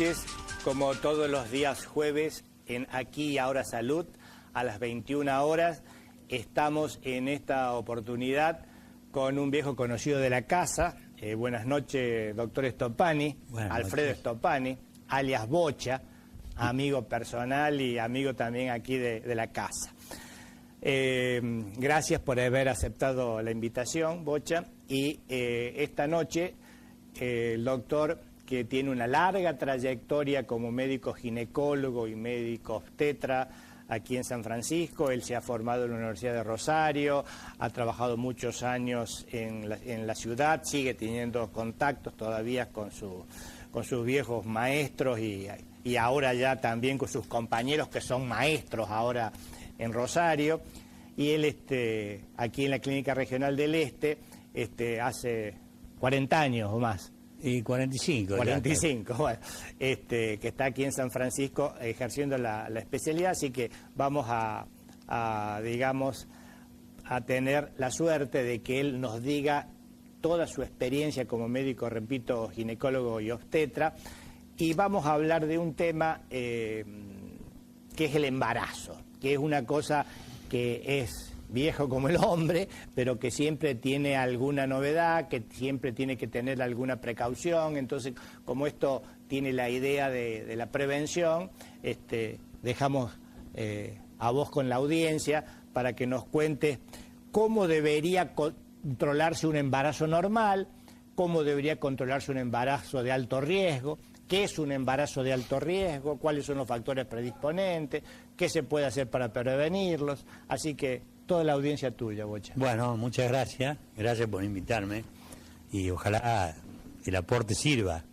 noches, como todos los días jueves, en Aquí y Ahora Salud, a las 21 horas. Estamos en esta oportunidad con un viejo conocido de la casa. Buenas noches, doctor Stoppani, Alfredo Stoppani, alias Bocha, amigo personal y amigo también aquí de la casa. Gracias por haber aceptado la invitación, Bocha. Y esta noche el doctor, que tiene una larga trayectoria como médico ginecólogo y médico obstetra aquí en San Francisco. Él se ha formado en la Universidad de Rosario, ha trabajado muchos años en la ciudad, sigue teniendo contactos todavía con sus viejos maestros y ahora ya también con sus compañeros que son maestros ahora en Rosario. Y él aquí en la Clínica Regional del Este hace 40 años o más. Y 45. 45, bueno, que está aquí en San Francisco ejerciendo la especialidad, así que vamos digamos, a tener la suerte de que él nos diga toda su experiencia como médico, repito, ginecólogo y obstetra, y vamos a hablar de un tema que es el embarazo, que es una cosa que es viejo como el hombre, pero que siempre tiene alguna novedad, que siempre tiene que tener alguna precaución. Entonces, como esto tiene la idea de la prevención, dejamos a vos con la audiencia para que nos cuentes cómo debería controlarse un embarazo normal, cómo debería controlarse un embarazo de alto riesgo, qué es un embarazo de alto riesgo, cuáles son los factores predisponentes, qué se puede hacer para prevenirlos. Así que toda la audiencia tuya, Bocha. Bueno, muchas gracias. Gracias por invitarme. Y ojalá el aporte sirva.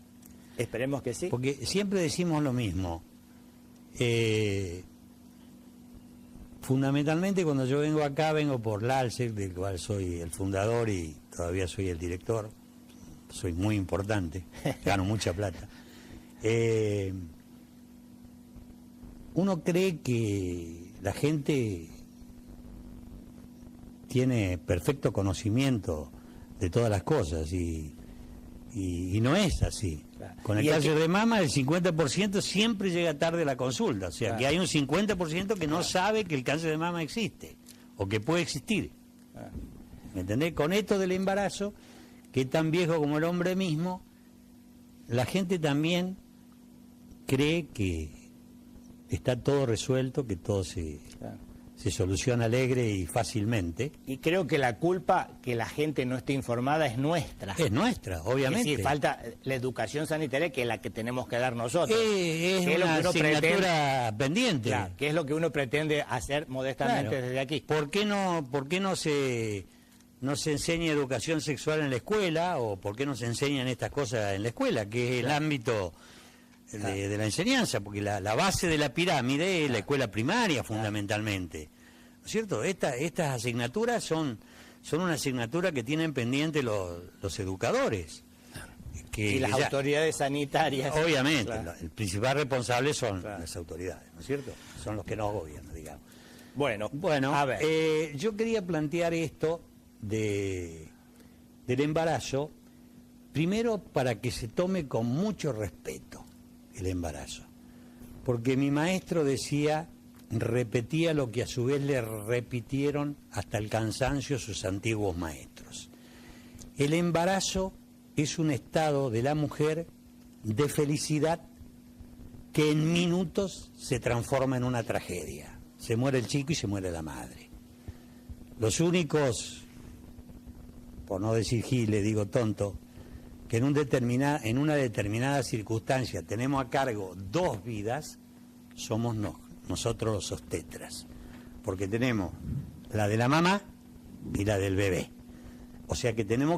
Esperemos que sí. Porque siempre decimos lo mismo. Fundamentalmente cuando yo vengo acá, vengo por LALSEC, del cual soy el fundador y todavía soy el director. Soy muy importante, gano mucha plata. Uno cree que la gente tiene perfecto conocimiento de todas las cosas y no es así. Claro. Con el cáncer de mama, el 50% siempre llega tarde a la consulta. O sea, claro, que hay un 50% que no sabe que el cáncer de mama existe o que puede existir. Claro. ¿Me entendés? Con esto del embarazo, que es tan viejo como el hombre mismo, la gente también cree que está todo resuelto, que todo se soluciona alegre y fácilmente. Y creo que la culpa que la gente no esté informada es nuestra. Es nuestra, obviamente. Es decir, falta la educación sanitaria, que es la que tenemos que dar nosotros. Es una asignatura pendiente. Claro, que es lo que uno pretende hacer modestamente desde aquí. ¿Por qué no se enseña educación sexual en la escuela? ¿O por qué no se enseñan estas cosas en la escuela? Que es el ámbito de la enseñanza, porque la base de la pirámide es la escuela primaria, fundamentalmente. ¿No es cierto? Estas asignaturas son una asignatura que tienen pendiente los educadores. Y las autoridades sanitarias. Obviamente, claro, el principal responsable son las autoridades, ¿no es cierto? Son los que nos gobiernan, digamos. Bueno, a ver. Yo quería plantear esto del embarazo, primero para que se tome con mucho respeto el embarazo, porque mi maestro repetía lo que a su vez le repitieron hasta el cansancio sus antiguos maestros. El embarazo es un estado de la mujer de felicidad que en minutos se transforma en una tragedia. Se muere el chico y se muere la madre. Los únicos, por no decir giles, digo tonto, que en una determinada circunstancia tenemos a cargo dos vidas, somos nosotros los obstetras, porque tenemos la de la mamá y la del bebé. O sea que tiene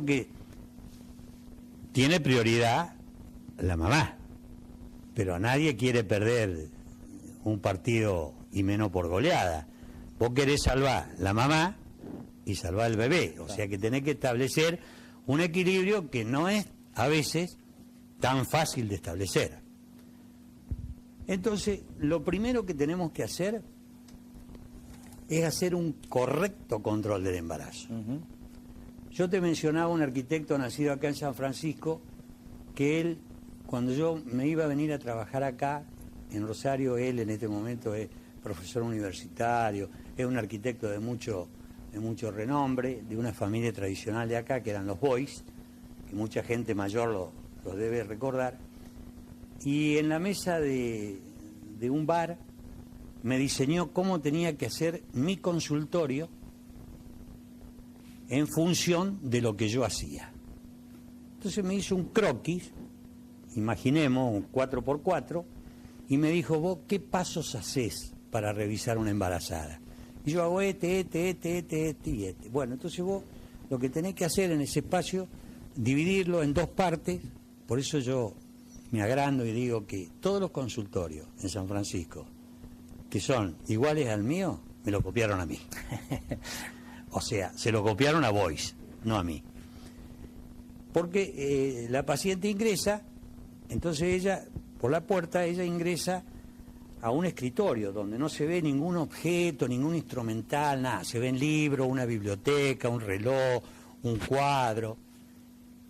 prioridad la mamá, pero nadie quiere perder un partido y menos por goleada. Vos querés salvar la mamá y salvar el bebé, o sea que tenés que establecer un equilibrio que no es a veces tan fácil de establecer. Entonces, lo primero que tenemos que hacer es hacer un correcto control del embarazo. Yo te mencionaba un arquitecto nacido acá en San Francisco, que él cuando yo me iba a venir a trabajar acá, en Rosario, él en este momento es profesor universitario, es un arquitecto de mucho renombre, de una familia tradicional de acá, que eran los Boys, que mucha gente mayor los debe recordar. Y en la mesa de un bar me diseñó cómo tenía que hacer mi consultorio en función de lo que yo hacía. Entonces me hizo un croquis, imaginemos un 4x4, y me dijo: vos, ¿qué pasos hacés para revisar una embarazada? Y yo hago este y este. Bueno, entonces vos lo que tenés que hacer en ese espacio, dividirlo en dos partes. Por eso yo me agrando y digo que todos los consultorios en San Francisco que son iguales al mío, me lo copiaron a mí. O sea, se lo copiaron a Boyce, no a mí. Porque la paciente ingresa, entonces ella, por la puerta, ella ingresa a un escritorio donde no se ve ningún objeto, ningún instrumental, nada. Se ven libros, una biblioteca, un reloj, un cuadro.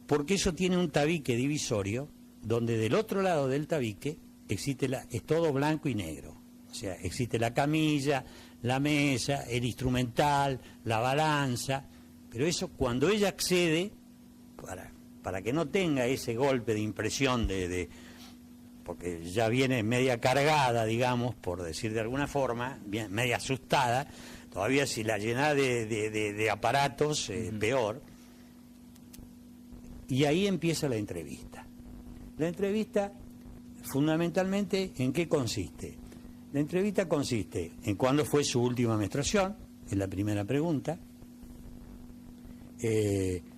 Porque eso tiene un tabique divisorio donde del otro lado del tabique es todo blanco y negro. O sea, existe la camilla, la mesa, el instrumental, la balanza. Pero eso, cuando ella accede, para que no tenga ese golpe de impresión porque ya viene media cargada, digamos, por decir de alguna forma, media asustada, todavía si la llena de aparatos, peor. Y ahí empieza la entrevista. La entrevista, fundamentalmente, ¿en qué consiste? La entrevista consiste en cuándo fue su última menstruación, es la primera pregunta,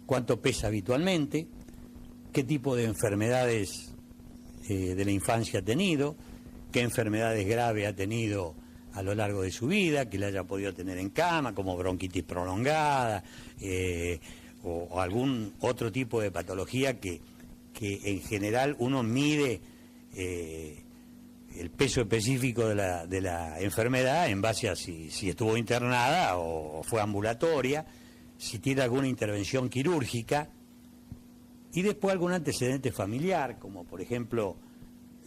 cuánto pesa habitualmente, qué tipo de enfermedades de la infancia ha tenido, qué enfermedades graves ha tenido a lo largo de su vida, que le haya podido tener en cama, como bronquitis prolongada, o algún otro tipo de patología que en general uno mide el peso específico de la enfermedad en base a si estuvo internada o fue ambulatoria, si tiene alguna intervención quirúrgica, y después algún antecedente familiar, como por ejemplo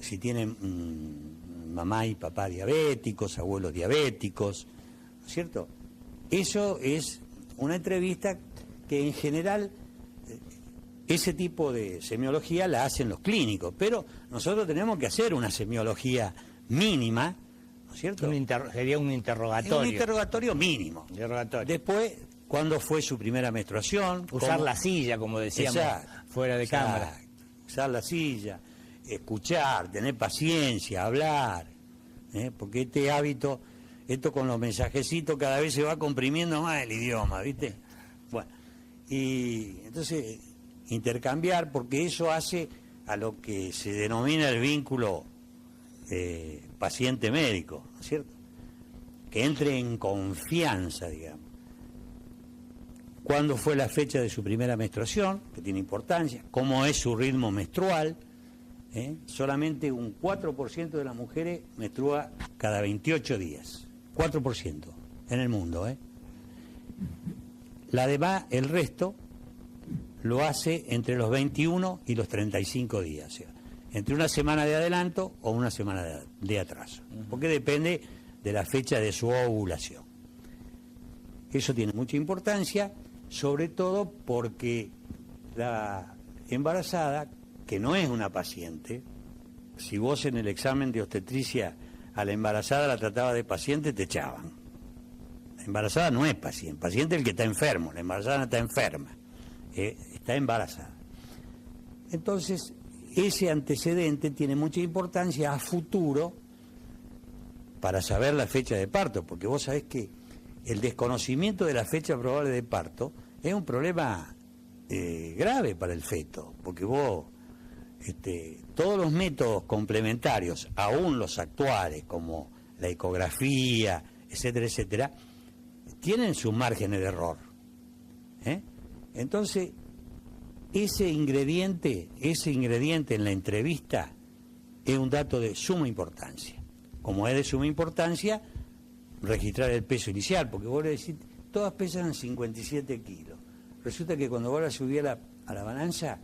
si tienen mamá y papá diabéticos, abuelos diabéticos, ¿no es cierto? Eso es una entrevista que en general ese tipo de semiología la hacen los clínicos, pero nosotros tenemos que hacer una semiología mínima, ¿no es cierto? Sería un interrogatorio. Un interrogatorio mínimo. Después, ¿cuándo fue su primera menstruación? Usar la silla, como decíamos, fuera de cámara. Usar la silla, escuchar, tener paciencia, hablar, porque este hábito, esto con los mensajecitos cada vez se va comprimiendo más el idioma, ¿viste? Bueno, y entonces intercambiar, porque eso hace a lo que se denomina el vínculo paciente-médico, ¿no es cierto? Que entre en confianza, digamos. ¿Cuándo fue la fecha de su primera menstruación? Que tiene importancia. ¿Cómo es su ritmo menstrual? Solamente un 4% de las mujeres menstrua cada 28 días. 4% en el mundo. La demás, el resto, lo hace entre los 21 y los 35 días. O sea, entre una semana de adelanto o una semana de atraso. Porque depende de la fecha de su ovulación. Eso tiene mucha importancia, sobre todo porque la embarazada, que no es una paciente, si vos en el examen de obstetricia a la embarazada la trataba de paciente, te echaban. La embarazada no es paciente, paciente es el que está enfermo, la embarazada no está enferma, está embarazada. Entonces, ese antecedente tiene mucha importancia a futuro para saber la fecha de parto, porque vos sabés que el desconocimiento de la fecha probable de parto es un problema grave para el feto, porque vos, todos los métodos complementarios, aún los actuales, como la ecografía, etcétera, etcétera, tienen sus márgenes de error. Entonces, ese ingrediente en la entrevista es un dato de suma importancia. Como es de suma importancia registrar el peso inicial, porque vos le decís, todas pesan 57 kilos. Resulta que cuando vos la subí a la balanza,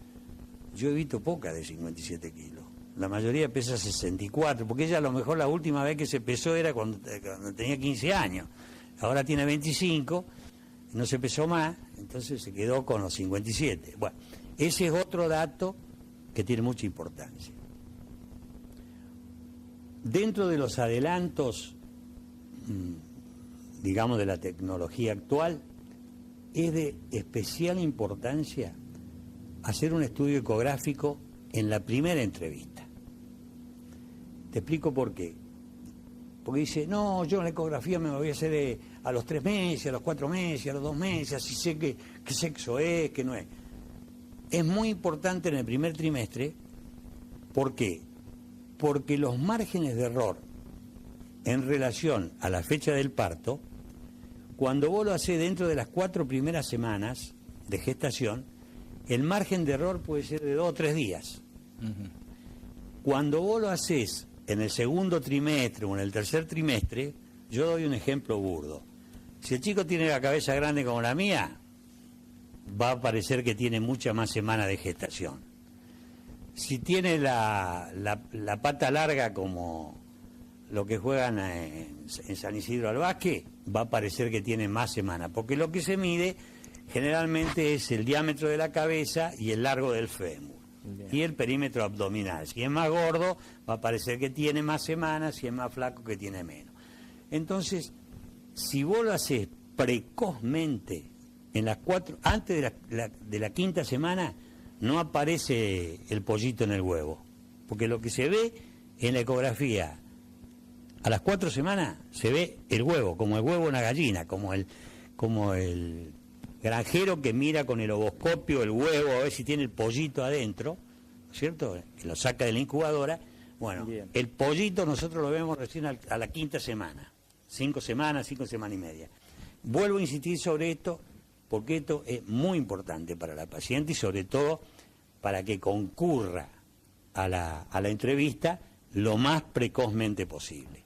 yo he visto pocas de 57 kilos. la mayoría pesa 64, porque ella a lo mejor la última vez que se pesó era cuando tenía 15 años. Ahora tiene 25, no se pesó más, entonces se quedó con los 57. Bueno, ese es otro dato que tiene mucha importancia. Dentro de los adelantos, digamos, de la tecnología actual, es de especial importancia hacer un estudio ecográfico en la primera entrevista. Te explico por qué. Porque dice, no, yo en la ecografía me voy a hacer a los 3 meses, a los 4 meses, a los 2 meses, así sé qué sexo es, qué no es. Es muy importante en el primer trimestre. ¿Por qué? Porque los márgenes de error en relación a la fecha del parto, cuando vos lo hacés dentro de las 4 primeras semanas de gestación, el margen de error puede ser de 2 o 3 días. Cuando vos lo hacés en el segundo trimestre o en el tercer trimestre, yo doy un ejemplo burdo. Si el chico tiene la cabeza grande como la mía, va a parecer que tiene muchas más semanas de gestación. Si tiene la pata larga como lo que juegan en San Isidro al básquet, va a parecer que tiene más semanas, porque lo que se mide generalmente es el diámetro de la cabeza y el largo del fémur. Bien. Y el perímetro abdominal. Si es más gordo, va a parecer que tiene más semanas, si es más flaco, que tiene menos. Entonces, si vos lo haces precozmente, en las 4, antes de la quinta semana, no aparece el pollito en el huevo. Porque lo que se ve en la ecografía, a las 4 semanas, se ve el huevo, como el huevo de una gallina, como el granjero que mira con el ovoscopio el huevo a ver si tiene el pollito adentro, ¿cierto? Que lo saca de la incubadora. Bueno, bien. El pollito nosotros lo vemos recién a la quinta semana, 5 semanas y media. Vuelvo a insistir sobre esto porque esto es muy importante para la paciente y sobre todo para que concurra a la entrevista lo más precozmente posible.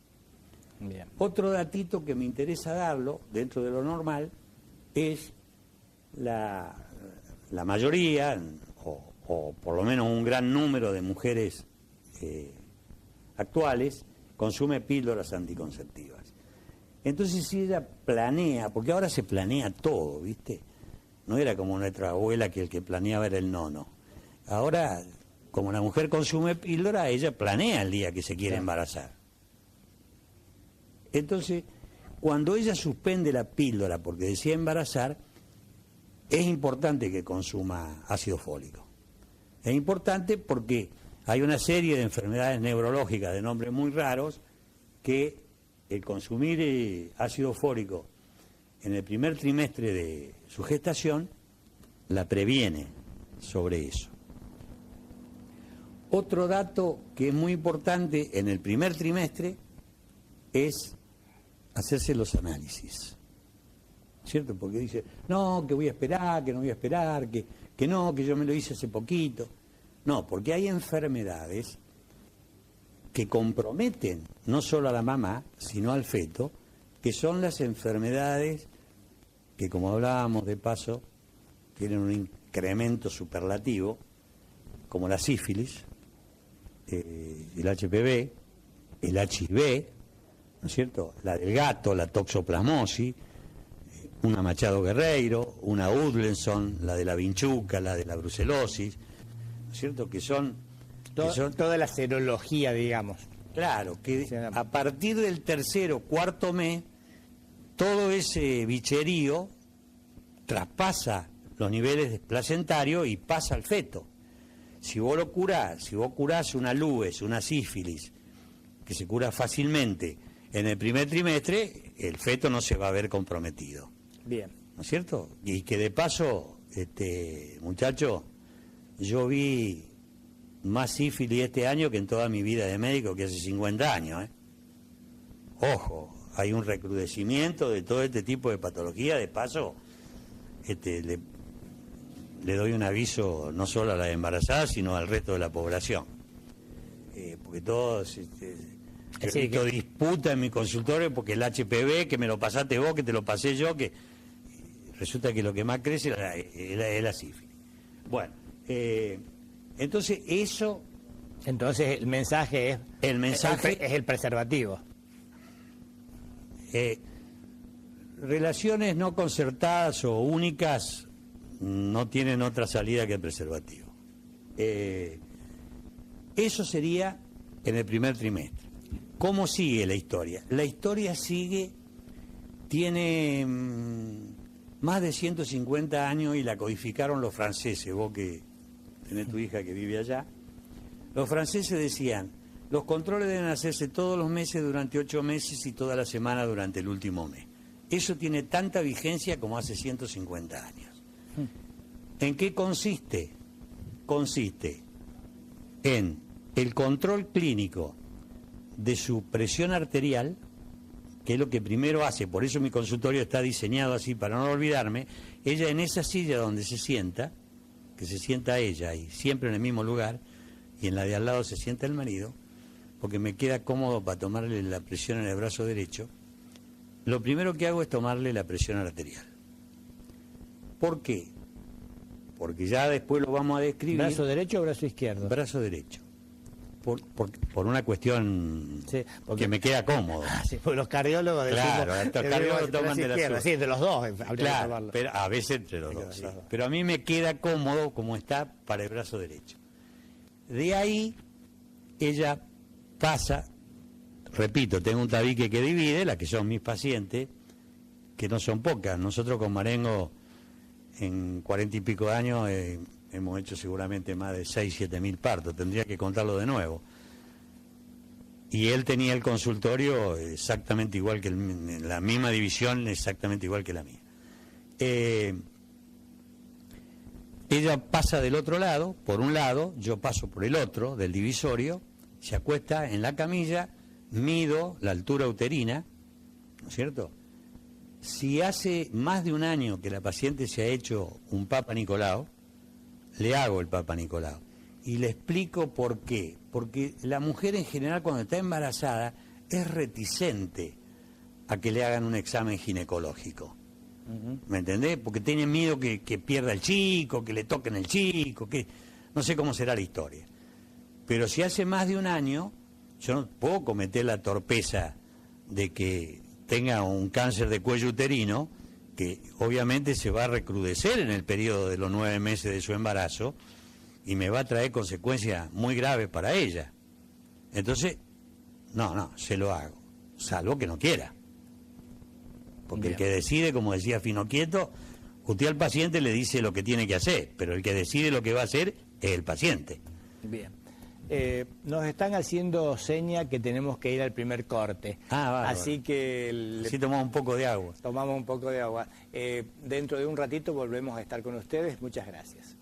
Bien. Otro datito que me interesa darlo dentro de lo normal es la mayoría, o por lo menos un gran número de mujeres actuales, consume píldoras anticonceptivas. Entonces, si ella planea, porque ahora se planea todo, ¿viste? No era como nuestra abuela que el que planeaba era el nono. Ahora, como la mujer consume píldora, ella planea el día que se quiere embarazar. Entonces, cuando ella suspende la píldora porque decide embarazar, es importante que consuma ácido fólico. Es importante porque hay una serie de enfermedades neurológicas de nombres muy raros que el consumir ácido fólico en el primer trimestre de su gestación la previene sobre eso. Otro dato que es muy importante en el primer trimestre es hacerse los análisis. ¿Cierto? Porque dice, no, que voy a esperar, que no voy a esperar, que no, que yo me lo hice hace poquito. No, porque hay enfermedades que comprometen no solo a la mamá, sino al feto, que son las enfermedades que, como hablábamos de paso, tienen un incremento superlativo, como la sífilis, el HPV, el HIV, ¿no es cierto?, la del gato, la toxoplasmosis, una Machado Guerreiro, una Udlenson, la de la vinchuca, la de la brucelosis, ¿no es cierto?, que son toda la serología, digamos. Claro, que a partir del tercero, cuarto mes, todo ese bicherío traspasa los niveles placentarios y pasa al feto. Si vos lo curás, si vos curás una lúes, una sífilis, que se cura fácilmente en el primer trimestre, el feto no se va a ver comprometido. Bien. ¿No es cierto? Y que de paso, muchacho, yo vi más sífilis este año que en toda mi vida de médico, que hace 50 años. Ojo, hay un recrudecimiento de todo este tipo de patología. De paso, le doy un aviso no solo a las embarazadas, sino al resto de la población. Porque todos esto disputa en mi consultorio, porque el HPV, que me lo pasaste vos, que te lo pasé yo, que resulta que lo que más crece es la sífilis. Bueno, entonces eso Entonces el mensaje es el preservativo. Relaciones no concertadas o únicas no tienen otra salida que el preservativo. Eso sería en el primer trimestre. ¿Cómo sigue la historia? La historia tiene más de 150 años y la codificaron los franceses. Vos que tenés tu hija que vive allá. Los franceses decían, los controles deben hacerse todos los meses durante 8 meses y toda la semana durante el último mes. Eso tiene tanta vigencia como hace 150 años. ¿En qué consiste? Consiste en el control clínico de su presión arterial, que es lo que primero hace, por eso mi consultorio está diseñado así, para no olvidarme. Ella en esa silla donde se sienta, que se sienta ella y siempre en el mismo lugar, y en la de al lado se sienta el marido, porque me queda cómodo para tomarle la presión en el brazo derecho, lo primero que hago es tomarle la presión arterial. ¿Por qué? Porque ya después lo vamos a describir. ¿Brazo derecho o brazo izquierdo? Brazo derecho. Por una cuestión que me queda cómodo. Sí, porque los cardiólogos claro, decimos, los cardiólogos toman de la suya. Sí, de los dos. Claro, pero a veces entre los dos. Sí. Pero a mí me queda cómodo como está para el brazo derecho. De ahí, ella pasa, repito, tengo un tabique que divide, las que son mis pacientes, que no son pocas. Nosotros con Marengo, en 40 y pico de años, hemos hecho seguramente más de 6.000 a 7.000 partos, tendría que contarlo de nuevo. Y él tenía el consultorio exactamente igual que la misma división, exactamente igual que la mía. Ella pasa del otro lado, por un lado, yo paso por el otro, del divisorio, se acuesta en la camilla, mido la altura uterina, ¿no es cierto? Si hace más de un año que la paciente se ha hecho un Papa Nicolau, le hago el Papa Nicolau. Y le explico por qué. Porque la mujer en general cuando está embarazada es reticente a que le hagan un examen ginecológico. ¿Me entendés? Porque tiene miedo que pierda el chico, que le toquen el chico, que no sé cómo será la historia. Pero si hace más de un año, yo no puedo cometer la torpeza de que tenga un cáncer de cuello uterino, que obviamente se va a recrudecer en el periodo de los 9 meses de su embarazo y me va a traer consecuencias muy graves para ella. Entonces, no, se lo hago, salvo que no quiera. Porque el que decide, como decía Finoquieto, usted al paciente le dice lo que tiene que hacer, pero el que decide lo que va a hacer es el paciente. Bien. Nos están haciendo seña que tenemos que ir al primer corte. Así que... Así tomamos un poco de agua. Tomamos un poco de agua. Dentro de un ratito volvemos a estar con ustedes. Muchas gracias.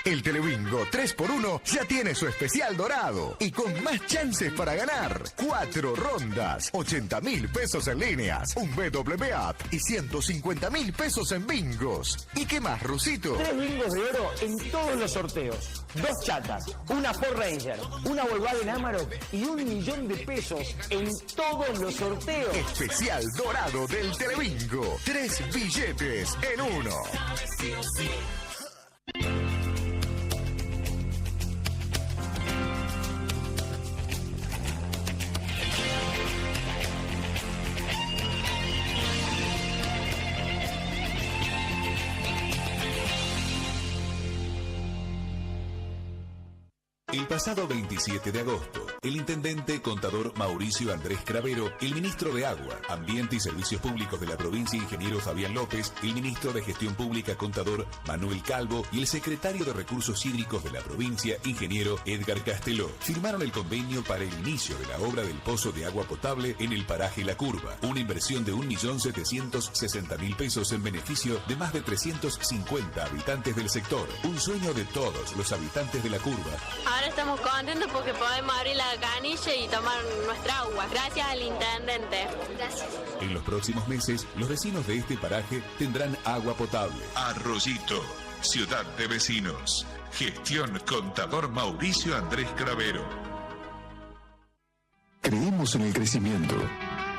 El Telebingo 3x1 ya tiene su especial dorado y con más chances para ganar. 4 rondas, 80.000 pesos en líneas, un BWA y 150.000 pesos en bingos. ¿Y qué más, Rusito? 3 bingos de oro en todos los sorteos. 2 chatas, una Ford Ranger, una Volkswagen Amarok y 1 millón de pesos en todos los sorteos. Especial dorado del Telebingo. 3 billetes en uno. El pasado 27 de agosto, el intendente contador Mauricio Andrés Cravero, el ministro de Agua, Ambiente y Servicios Públicos de la provincia, ingeniero Fabián López, el ministro de Gestión Pública, contador Manuel Calvo y el secretario de Recursos Hídricos de la provincia, ingeniero Edgar Casteló, firmaron el convenio para el inicio de la obra del pozo de agua potable en el paraje La Curva, una inversión de 1.760.000 pesos en beneficio de más de 350 habitantes del sector, un sueño de todos los habitantes de La Curva. Ahora estamos contentos porque podemos abrir la canilla y tomar nuestra agua. Gracias al intendente. Gracias. En los próximos meses, los vecinos de este paraje tendrán agua potable. Arroyito, ciudad de vecinos. Gestión Contador Mauricio Andrés Cravero. Creemos en el crecimiento,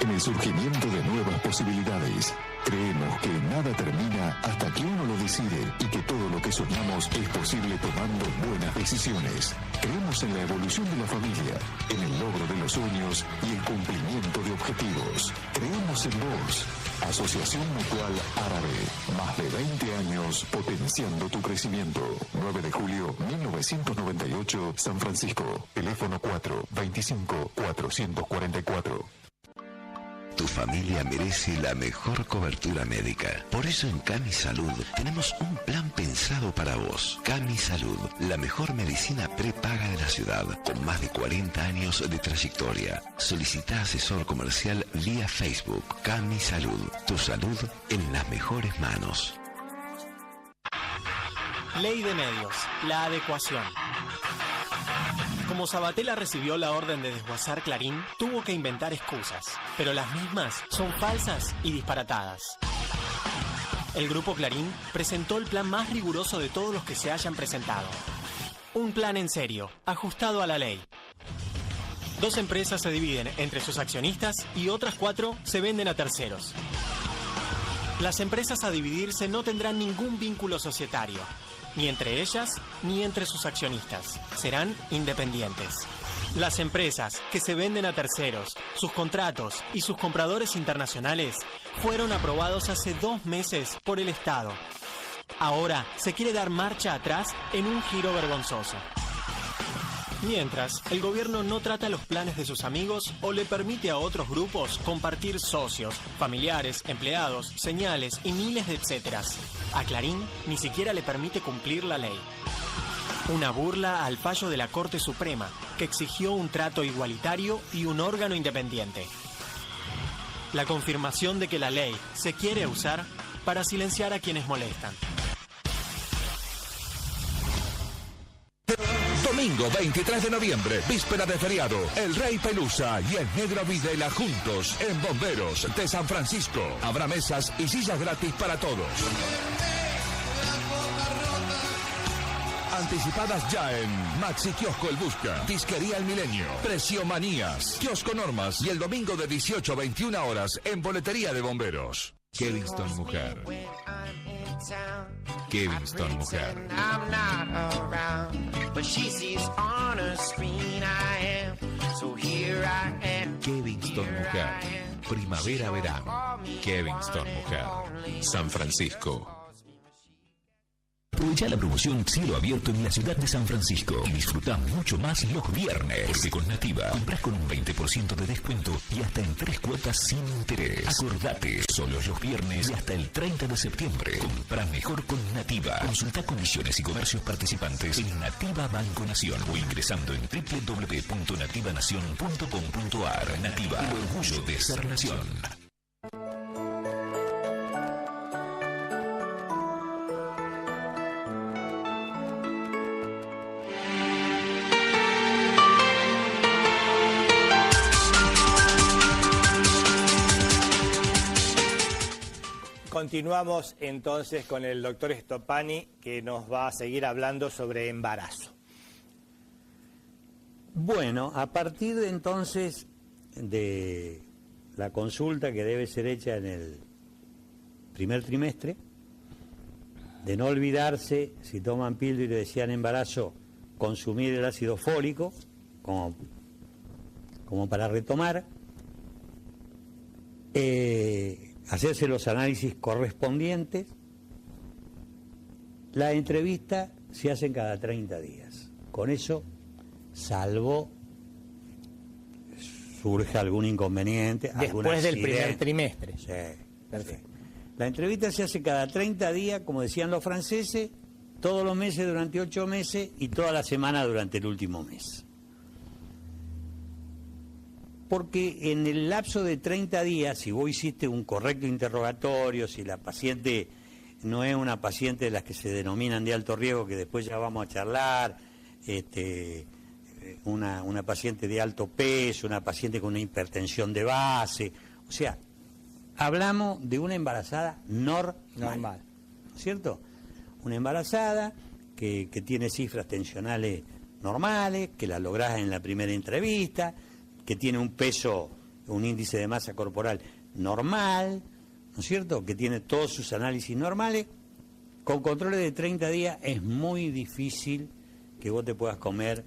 en el surgimiento de nuevas posibilidades. Creemos que nada termina hasta que uno lo decide y que todo lo que soñamos es posible tomando buenas decisiones. Creemos en la evolución de la familia, en el logro de los sueños y el cumplimiento de objetivos. Creemos en vos. Asociación Mutual Árabe. Más de 20 años potenciando tu crecimiento. 9 de julio 1998, San Francisco. Teléfono 425-444. Tu familia merece la mejor cobertura médica. Por eso en Cami Salud tenemos un plan pensado para vos. Cami Salud, la mejor medicina prepaga de la ciudad, con más de 40 años de trayectoria. Solicita asesor comercial vía Facebook. Cami Salud, tu salud en las mejores manos. Ley de medios, la adecuación. Como Sabatella recibió la orden de desguazar Clarín, tuvo que inventar excusas, pero las mismas son falsas y disparatadas. El Grupo Clarín presentó el plan más riguroso de todos los que se hayan presentado. Un plan en serio, ajustado a la ley. 2 empresas se dividen entre sus accionistas y otras 4 se venden a terceros. Las empresas a dividirse no tendrán ningún vínculo societario, ni entre ellas ni entre sus accionistas. Serán independientes. Las empresas que se venden a terceros, sus contratos y sus compradores internacionales fueron aprobados hace 2 meses por el Estado. Ahora se quiere dar marcha atrás en un giro vergonzoso. Mientras, el gobierno no trata los planes de sus amigos o le permite a otros grupos compartir socios, familiares, empleados, señales y miles de etcéteras. A Clarín ni siquiera le permite cumplir la ley. Una burla al fallo de la Corte Suprema, que exigió un trato igualitario y un órgano independiente. La confirmación de que la ley se quiere usar para silenciar a quienes molestan. Domingo 23 de noviembre, víspera de feriado, el Rey Pelusa y el Negro Videla juntos en Bomberos de San Francisco. Habrá mesas y sillas gratis para todos. Anticipadas ya en Maxi Kiosco El Busca, Disquería El Milenio, Precio Manías, Kiosco Normas y el domingo de 18 a 21 horas en Boletería de Bomberos. Kevinston Mujer. Kevinston Mujer. Kevinston Mujer. Primavera-verano. Kevinston Mujer. San Francisco. Aprovecha la promoción Cielo Abierto en la ciudad de San Francisco y disfruta mucho más los viernes. Porque con Nativa compras con un 20% de descuento y hasta en 3 cuotas sin interés. Acordate, solo los viernes y hasta el 30 de septiembre. Compra mejor con Nativa. Consulta condiciones y comercios participantes en Nativa Banco Nación o ingresando en www.nativanacion.com.ar. Nativa, el orgullo de ser nación. Continuamos entonces con el doctor Stoppani, que nos va a seguir hablando sobre embarazo. Bueno, a partir de entonces de la consulta que debe ser hecha en el primer trimestre, de no olvidarse, si toman píldora y decían embarazo, consumir el ácido fólico, como para retomar, hacerse los análisis correspondientes. La entrevista se hace cada 30 días. Con eso, salvo surge algún inconveniente. Después del primer trimestre. Sí, perfecto. La entrevista se hace cada 30 días, como decían los franceses, todos los meses durante 8 meses y toda la semana durante el último mes. Porque en el lapso de 30 días, si vos hiciste un correcto interrogatorio, si la paciente no es una paciente de las que se denominan de alto riesgo, que después ya vamos a charlar, una paciente de alto peso, una paciente con una hipertensión de base, o sea, hablamos de una embarazada normal, ¿cierto? Una embarazada que tiene cifras tensionales normales, que las lográs en la primera entrevista, que tiene un peso, un índice de masa corporal normal, ¿no es cierto?, que tiene todos sus análisis normales. Con controles de 30 días es muy difícil que vos te puedas comer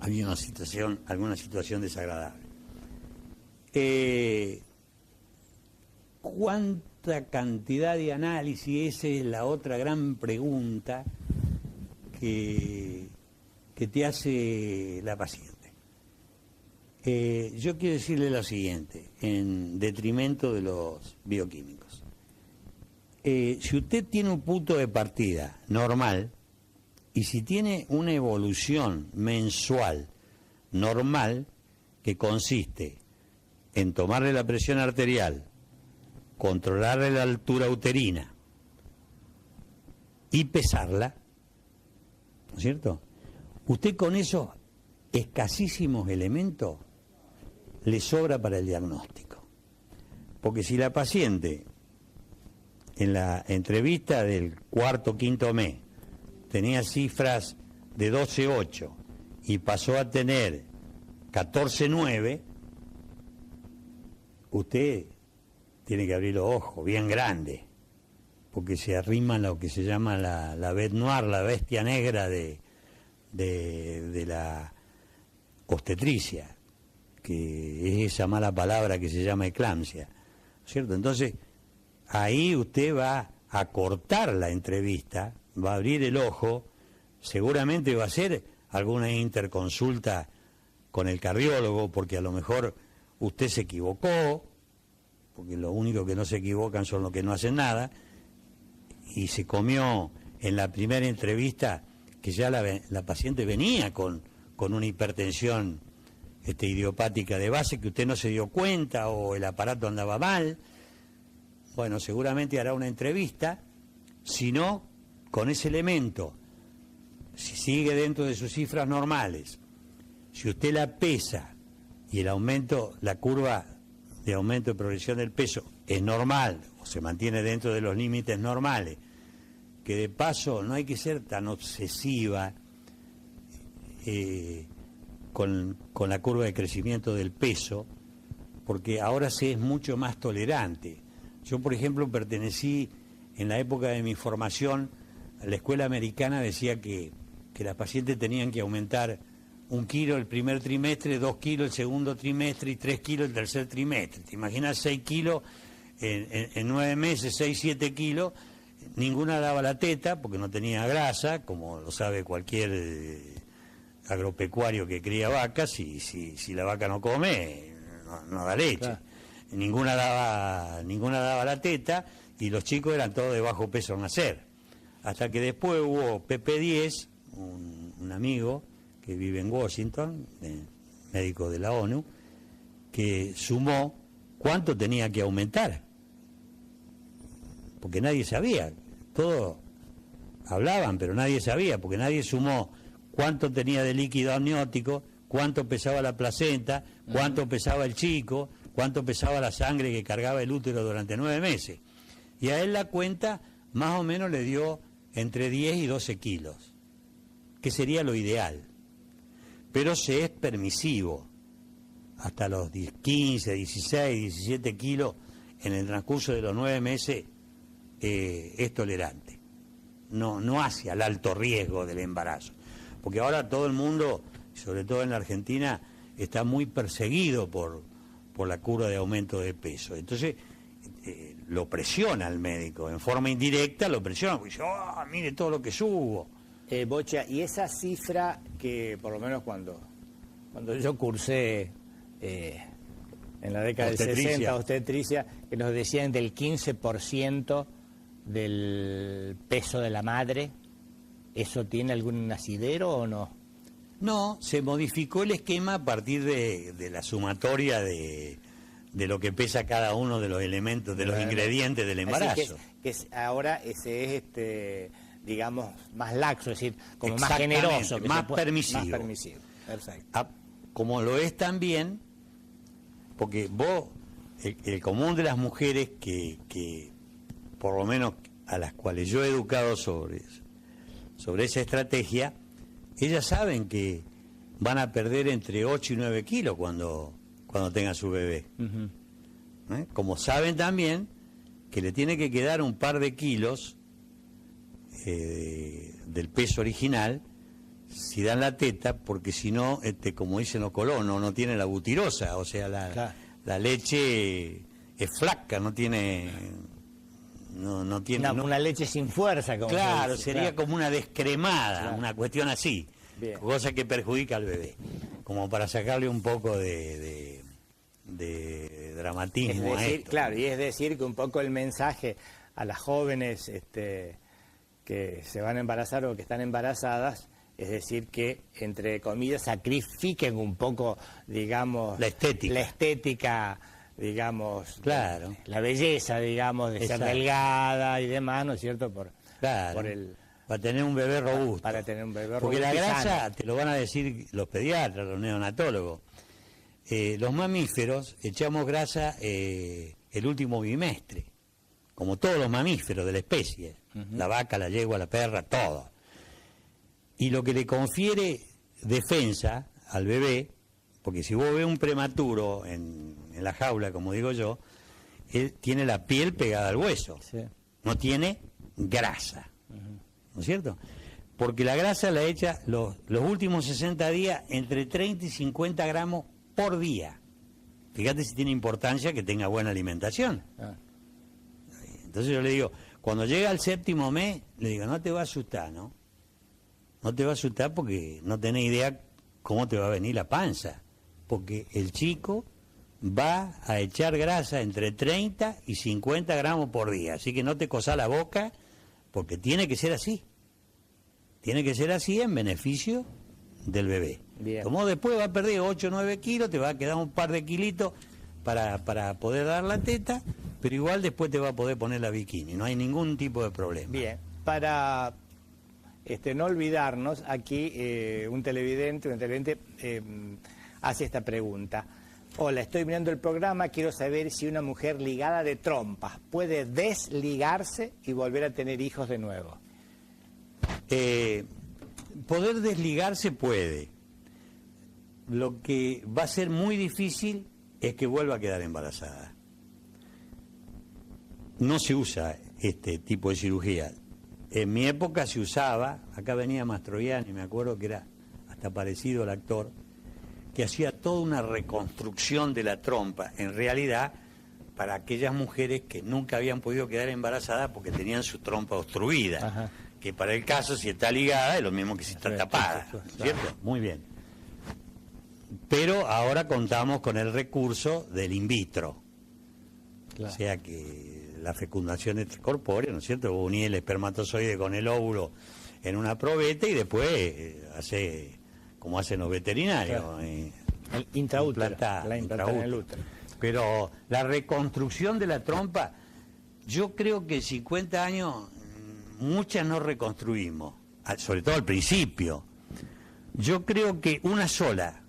alguna situación desagradable. ¿Cuánta cantidad de análisis? Esa es la otra gran pregunta que te hace la paciente. Yo quiero decirle lo siguiente, en detrimento de los bioquímicos. Si usted tiene un punto de partida normal, y si tiene una evolución mensual normal, que consiste en tomarle la presión arterial, controlarle la altura uterina y pesarla, ¿no es cierto? Usted con esos escasísimos elementos le sobra para el diagnóstico. Porque si la paciente en la entrevista del cuarto, quinto mes tenía cifras de 12,8 y pasó a tener 14,9, usted tiene que abrir los ojos bien grandes, porque se arrima lo que se llama la bête noire, la bestia negra de la obstetricia, que es esa mala palabra que se llama eclampsia, ¿cierto? Entonces, ahí usted va a cortar la entrevista, va a abrir el ojo, seguramente va a hacer alguna interconsulta con el cardiólogo, porque a lo mejor usted se equivocó, porque lo único que no se equivocan son los que no hacen nada, y se comió en la primera entrevista que ya la paciente venía con una hipertensión idiopática de base, que usted no se dio cuenta o el aparato andaba mal. Bueno, seguramente hará una entrevista, si no, con ese elemento, si sigue dentro de sus cifras normales, si usted la pesa y el aumento, la curva de aumento de progresión del peso es normal o se mantiene dentro de los límites normales, que de paso no hay que ser tan obsesiva con la curva de crecimiento del peso, porque ahora se es mucho más tolerante. Yo, por ejemplo, pertenecí en la época de mi formación a la escuela americana, decía que las pacientes tenían que aumentar 1 kilo el primer trimestre, 2 kilos el segundo trimestre y 3 kilos el tercer trimestre. ¿Te imaginas 6 kilos en 9 meses, 6, 7 kilos? Ninguna daba la teta porque no tenía grasa, como lo sabe cualquier agropecuario que cría vacas. Si la vaca no come, no da leche. Claro. Ninguna daba la teta y los chicos eran todos de bajo peso al nacer. Hasta que después hubo Pepe 10, un amigo que vive en Washington, médico de la ONU, que sumó cuánto tenía que aumentar. Porque nadie sabía, todos hablaban, pero nadie sabía, porque nadie sumó cuánto tenía de líquido amniótico, cuánto pesaba la placenta, cuánto pesaba el chico, cuánto pesaba la sangre que cargaba el útero durante 9 meses. Y a él la cuenta más o menos le dio entre 10 y 12 kilos, que sería lo ideal. Pero se es permisivo, hasta los 15, 16, 17 kilos en el transcurso de los 9 meses es tolerante. No hacia el alto riesgo del embarazo. Porque ahora todo el mundo, sobre todo en la Argentina, está muy perseguido por la curva de aumento de peso. Entonces, lo presiona al médico, en forma indirecta lo presiona, porque dice, mire todo lo que subo. Bocha, y esa cifra que por lo menos cuando yo cursé en la década del 60, obstetricia, que nos decían del 15% del peso de la madre, ¿eso tiene algún asidero o no? No, se modificó el esquema a partir de la sumatoria de lo que pesa cada uno de los elementos, de los ingredientes del embarazo. Que ahora ese es, digamos, más laxo, es decir, como más generoso. Más permisivo. Más permisivo, perfecto. Como lo es también, porque vos, el común de las mujeres que por lo menos a las cuales yo he educado sobre eso, sobre esa estrategia, ellas saben que van a perder entre 8 y 9 kilos cuando tengan su bebé. Como saben también que le tiene que quedar un par de kilos del peso original si dan la teta, porque si no, como dicen los colonos, no tiene la butirosa, o sea, la leche es flaca, no tiene... No tiene una leche sin fuerza, como claro, se dice, sería como una descremada, Claro. una cuestión así, cosa que perjudica al bebé, como para sacarle un poco de dramatismo a esto. Claro, y es decir que un poco el mensaje a las jóvenes que se van a embarazar o que están embarazadas, es decir que, entre comillas, sacrifiquen un poco, digamos, la estética, digamos, claro, la belleza, digamos, de Exacto. ser delgada y demás, ¿no es cierto? Claro, para tener un bebé robusto. Para tener un bebé robusto. Porque la y grasa, sano. te lo van a decir los pediatras, los neonatólogos, los mamíferos echamos grasa el último bimestre, como todos los mamíferos de la especie, la vaca, la yegua, la perra, todo. Y lo que le confiere defensa al bebé, porque si vos ves un prematuro en la jaula, como digo yo, él tiene la piel pegada al hueso, no tiene grasa, ¿no es cierto? Porque la grasa la echa los últimos 60 días entre 30 y 50 gramos por día. Fíjate si tiene importancia que tenga buena alimentación. Entonces yo le digo, cuando llega al 7º mes, le digo, no te va a asustar, ¿no? No te va a asustar porque no tenés idea cómo te va a venir la panza. Porque el chico va a echar grasa entre 30 y 50 gramos por día. Así que no te cosás la boca, porque tiene que ser así. Tiene que ser así en beneficio del bebé. Bien. Como después va a perder 8 o 9 kilos, te va a quedar un par de kilitos para poder dar la teta, pero igual después te va a poder poner la bikini. No hay ningún tipo de problema. Bien, para no olvidarnos, aquí un televidente hace esta pregunta. Hola, estoy mirando el programa, quiero saber si una mujer ligada de trompas puede desligarse y volver a tener hijos de nuevo. Poder desligarse puede. Lo que va a ser muy difícil es que vuelva a quedar embarazada. No se usa este tipo de cirugía. En mi época se usaba, acá venía Mastroianni, me acuerdo que era hasta parecido al actor, que hacía toda una reconstrucción de la trompa, en realidad para aquellas mujeres que nunca habían podido quedar embarazadas porque tenían su trompa obstruida. Ajá. Que para el caso, si está ligada, es lo mismo que si está tapada, ¿cierto? Muy bien. Pero ahora contamos con el recurso del in vitro. Claro. O sea que la fecundación extracorpórea, ¿no es cierto? Vos unís el espermatozoide con el óvulo en una probeta y después hace como hacen los veterinarios. Claro. El intraútero. La implantás en el útero. Pero la reconstrucción de la trompa, yo creo que en 50 años muchas no reconstruimos, sobre todo al principio. Yo creo que una sola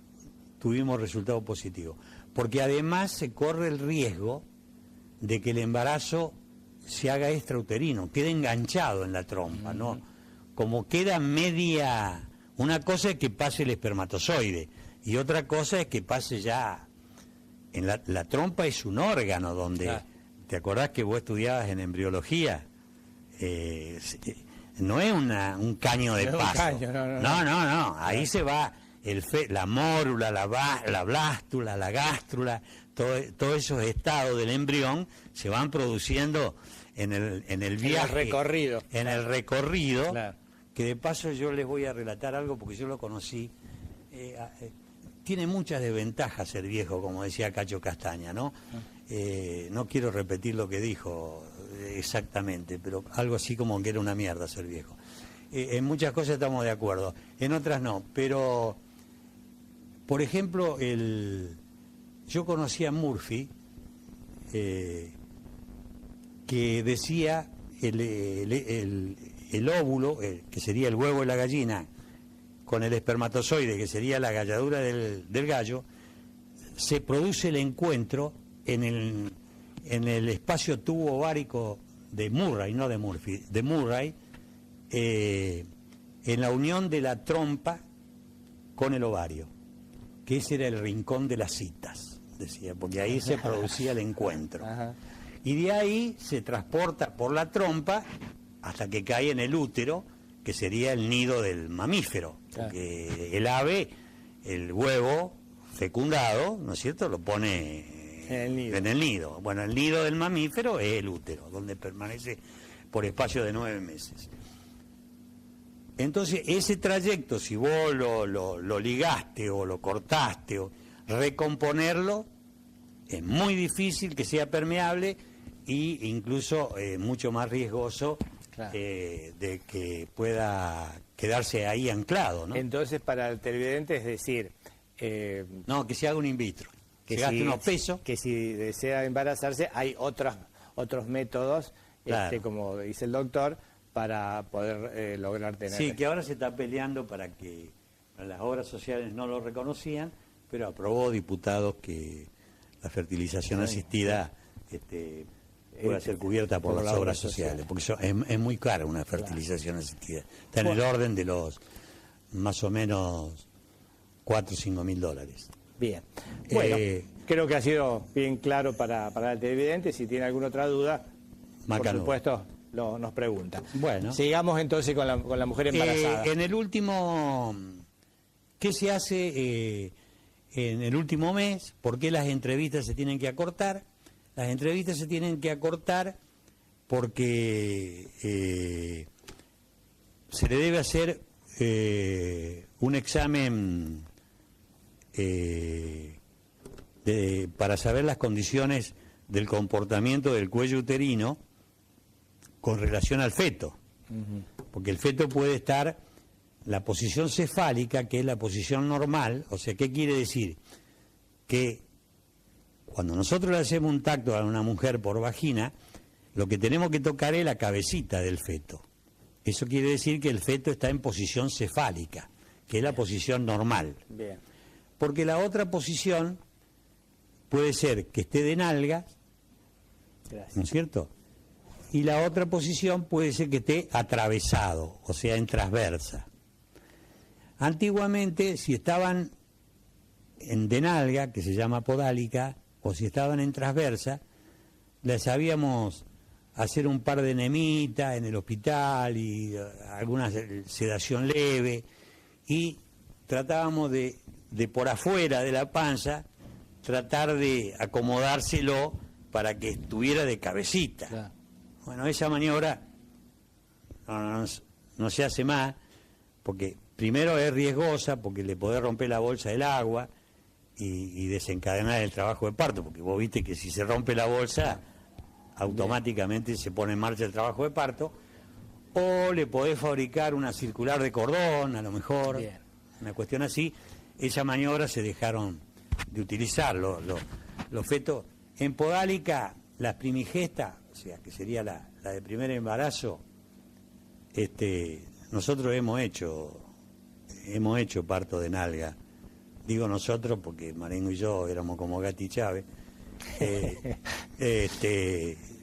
tuvimos resultados positivos, porque además se corre el riesgo de que el embarazo se haga extrauterino, quede enganchado en la trompa, ¿no? Como queda media... Una cosa es que pase el espermatozoide y otra cosa es que pase ya... En la trompa es un órgano donde... Claro. ¿Te acordás que vos estudiabas en embriología? No es un caño de paso. No. Ahí se va la mórula, la blástula, la gástrula, todos esos estados del embrión se van produciendo en el viaje. En el recorrido. Claro. Que de paso yo les voy a relatar algo porque yo lo conocí. Tiene muchas desventajas ser viejo, como decía Cacho Castaña, ¿no? No quiero repetir lo que dijo exactamente, pero algo así como que era una mierda ser viejo. En muchas cosas estamos de acuerdo, en otras no, pero por ejemplo, yo conocí a Murphy, que decía el óvulo, que sería el huevo de la gallina, con el espermatozoide, que sería la galladura del gallo, se produce el encuentro en el espacio tubo ovárico de Murray, no de Murphy, de Murray, en la unión de la trompa con el ovario, que ese era el rincón de las citas, decía, porque ahí se producía el encuentro. Ajá. Y de ahí se transporta por la trompa hasta que cae en el útero, que sería el nido del mamífero, porque el ave, el huevo fecundado, ¿no es cierto?, lo pone en el nido. Bueno, el nido del mamífero es el útero, donde permanece por espacio de 9 meses. Entonces, ese trayecto, si vos lo ligaste o lo cortaste, o recomponerlo, es muy difícil que sea permeable e incluso mucho más riesgoso de que pueda quedarse ahí anclado, ¿no? Entonces, para el televidente, es decir... no, que se haga un in vitro, que se gaste unos pesos. Que si desea embarazarse, hay otros métodos, Claro. como dice el doctor, para poder lograr tener... Sí, que ahora se está peleando para que las obras sociales no lo reconocían, pero aprobó diputados que la fertilización asistida pueda ser cubierta por las obras sociales, porque es muy cara una fertilización asistida. Está en el orden de los más o menos 4 o 5 mil dólares. Bien. Bueno, creo que ha sido bien claro para el televidente. Si tiene alguna otra duda, por supuesto, nos pregunta. Bueno. Sigamos entonces con la mujer embarazada. En el último... ¿Qué se hace en el último mes? ¿Por qué las entrevistas se tienen que acortar? Las entrevistas se tienen que acortar porque se le debe hacer un examen para saber las condiciones del comportamiento del cuello uterino con relación al feto. Porque el feto puede estar, la posición cefálica, que es la posición normal, o sea, ¿qué quiere decir? Que cuando nosotros le hacemos un tacto a una mujer por vagina, lo que tenemos que tocar es la cabecita del feto. Eso quiere decir que el feto está en posición cefálica, que es la posición normal. Bien. Porque la otra posición puede ser que esté de nalgas, ¿no es cierto? Y la otra posición puede ser que esté atravesado, o sea, en transversa. Antiguamente, si estaban de nalga, que se llama podálica, o si estaban en transversa, les sabíamos hacer un par de enemitas en el hospital y alguna sedación leve, y tratábamos de por afuera de la panza, tratar de acomodárselo para que estuviera de cabecita. Claro. Bueno, esa maniobra no se hace más, porque primero es riesgosa, porque le podés romper la bolsa del agua y desencadenar el trabajo de parto, porque vos viste que si se rompe la bolsa, automáticamente se pone en marcha el trabajo de parto, o le podés fabricar una circular de cordón, a lo mejor, una cuestión así. Esa maniobra se dejaron de utilizar los fetos. En podálica, las primigestas, o sea, que sería la de primer embarazo, nosotros hemos hecho parto de nalga. Digo nosotros porque Marengo y yo éramos como Gatti y Chávez.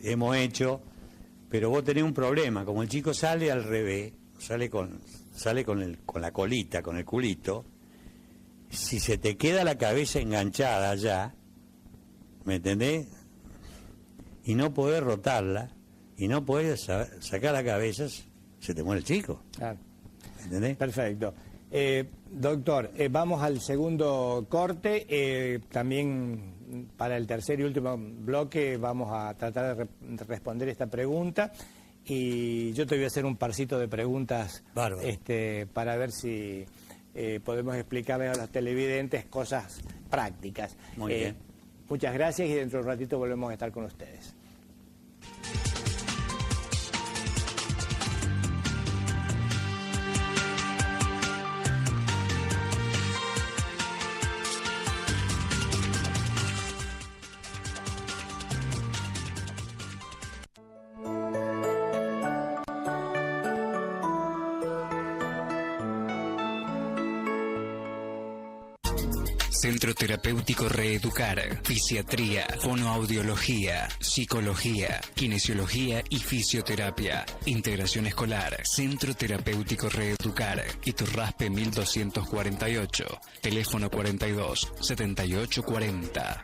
Hemos hecho, pero vos tenés un problema, como el chico sale al revés, sale con la colita, con el culito, si se te queda la cabeza enganchada allá, ¿me entendés? Y no podés rotarla, y no podés sacar la cabeza, se te muere el chico. Claro. ¿Me entendés? Perfecto. Doctor, vamos al segundo corte. También para el tercer y último bloque vamos a tratar de responder esta pregunta. Y yo te voy a hacer un parcito de preguntas para ver si podemos explicarles a los televidentes cosas prácticas. Muy bien. Muchas gracias y dentro de un ratito volvemos a estar con ustedes. Centro Terapéutico Reeducar, Fisiatría, Fonoaudiología, Psicología, Kinesiología y Fisioterapia. Integración escolar. Centro Terapéutico Reeducar, Iturraspe 1248. Teléfono 42 78 40.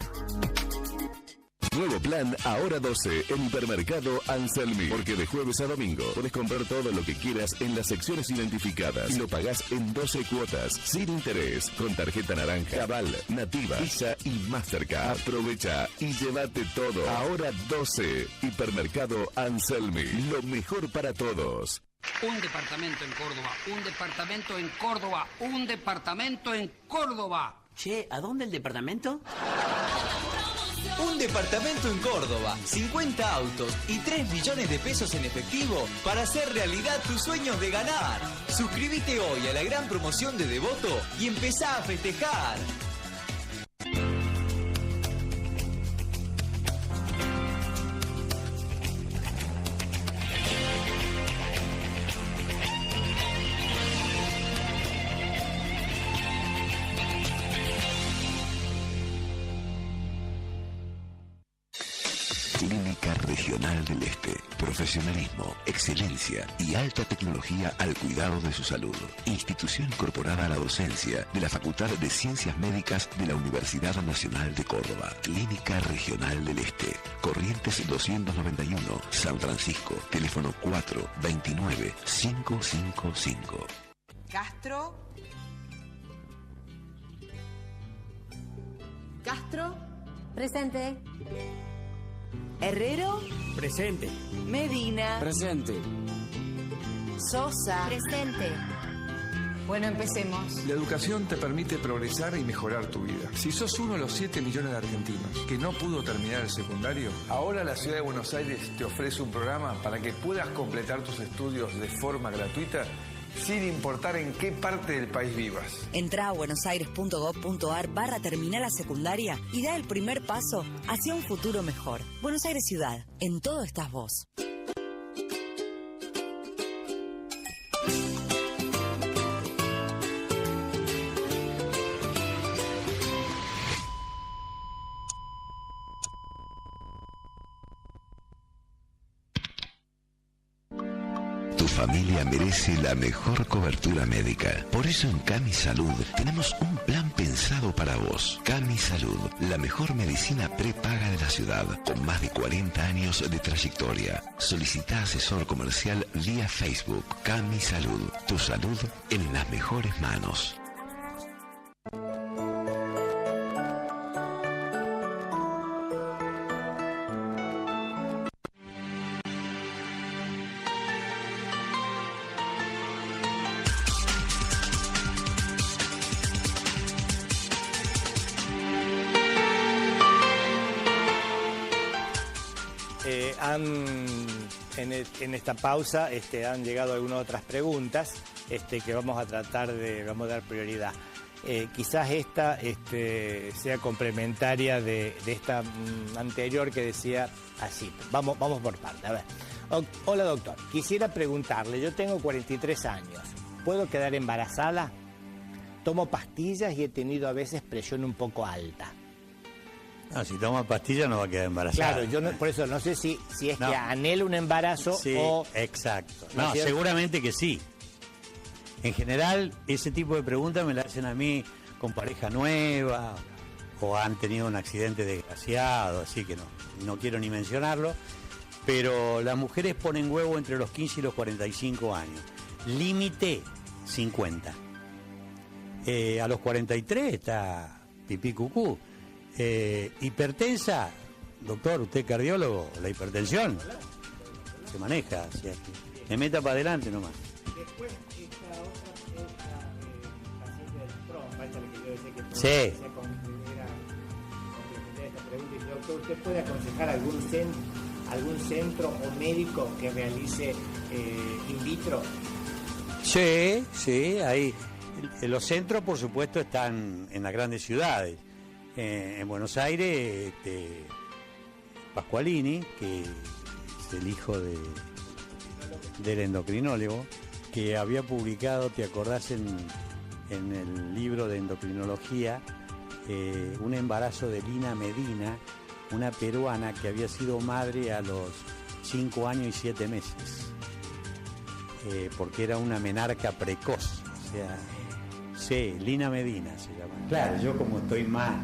Nuevo plan Ahora 12 en Hipermercado Anselmi. Porque de jueves a domingo puedes comprar todo lo que quieras en las secciones identificadas y lo pagás en 12 cuotas, sin interés, con tarjeta naranja, Cabal, Nativa, Visa y Mastercard. Aprovecha y llévate todo. Ahora 12, Hipermercado Anselmi. Lo mejor para todos. Un departamento en Córdoba, un departamento en Córdoba, un departamento en Córdoba. Che, ¿a dónde el departamento? Un departamento en Córdoba, 50 autos y 3 millones de pesos en efectivo para hacer realidad tus sueños de ganar. Suscríbete hoy a la gran promoción de Devoto y empezá a festejar. Clínica Regional del Este. Profesionalismo, excelencia y alta tecnología al cuidado de su salud. Institución incorporada a la docencia de la Facultad de Ciencias Médicas de la Universidad Nacional de Córdoba. Clínica Regional del Este. Corrientes 291, San Francisco. Teléfono 429-555. Castro. Castro. Presente. Herrero. Presente. Medina. Presente. Sosa. Presente. Bueno, empecemos. La educación te permite progresar y mejorar tu vida. Si sos uno de los 7 millones de argentinos que no pudo terminar el secundario, ahora la Ciudad de Buenos Aires te ofrece un programa para que puedas completar tus estudios de forma gratuita sin importar en qué parte del país vivas. Entrá a buenosaires.gov.ar/terminar la secundaria y da el primer paso hacia un futuro mejor. Buenos Aires Ciudad, en todo estás vos. Tu familia merece la mejor cobertura médica. Por eso en Cami Salud tenemos un plan pensado para vos. Cami Salud, la mejor medicina prepaga de la ciudad, con más de 40 años de trayectoria. Solicita asesor comercial vía Facebook. Cami Salud, tu salud en las mejores manos. En esta pausa han llegado algunas otras preguntas que vamos a tratar vamos a dar prioridad. Quizás esta sea complementaria de esta anterior que decía así. Vamos por parte. A ver. Hola doctor, quisiera preguntarle, yo tengo 43 años, ¿puedo quedar embarazada? Tomo pastillas y he tenido a veces presión un poco alta. No, si toma pastillas no va a quedar embarazada. Claro, yo por eso no sé si es que anhela un embarazo sí, o... Exacto. ¿No seguramente que sí. En general, ese tipo de preguntas me las hacen a mí con pareja nueva o han tenido un accidente desgraciado, así que no quiero ni mencionarlo. Pero las mujeres ponen huevo entre los 15 y los 45 años. Límite 50. A los 43 está pipí cucú. Hipertensa, doctor, usted es cardiólogo, la hipertensión se maneja, o sea, me meta para adelante nomás. Después esta otra paciente del trompa, esta es la que yo decía que sí. Esta pregunta, y doctor, ¿usted puede aconsejar algún centro o médico que realice in vitro? Sí, ahí los centros por supuesto están en las grandes ciudades. En Buenos Aires, Pascualini, que es el hijo del endocrinólogo, que había publicado, ¿te acordás en el libro de endocrinología, un embarazo de Lina Medina, una peruana que había sido madre a los 5 años y 7 meses, porque era una menarca precoz, o sea, sí, Lina Medina se llama. Claro, yo como estoy más,